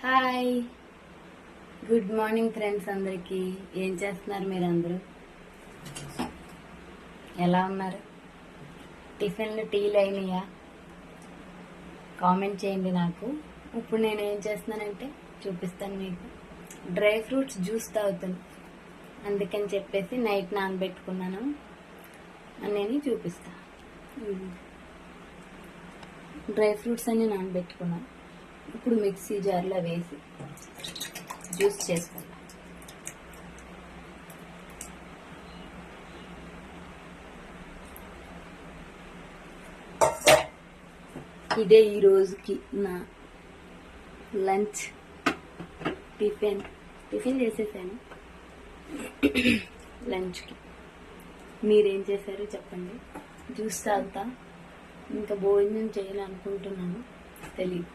Hi, good morning friends. అందరికీ ఏం చేస్తున్నారు? మీరు అందరూ ఎలా ఉన్నారు? టిఫిన్లు టీలు అయినాయా? కామెంట్ చేయండి నాకు. ఇప్పుడు నేను ఏం చేస్తున్నానంటే చూపిస్తాను మీకు. డ్రై ఫ్రూట్స్ జ్యూస్ తాగుతాను, అందుకని చెప్పేసి నైట్ నానబెట్టుకున్నాను అని చూపిస్తాను. డ్రై ఫ్రూట్స్ అన్ని నానబెట్టుకున్నాను. ఇప్పుడు మిక్సీ జార్లో వేసి జ్యూస్ చేసుకుందాం. ఇదే ఈ రోజుకి నా లంచ్. టిఫిన్ చేసేసాను. లంచ్కి మీరేం చేశారు చెప్పండి. జ్యూస్ తాగుతా, ఇంకా భోజనం చేయాలనుకుంటున్నాను, తెలియదు.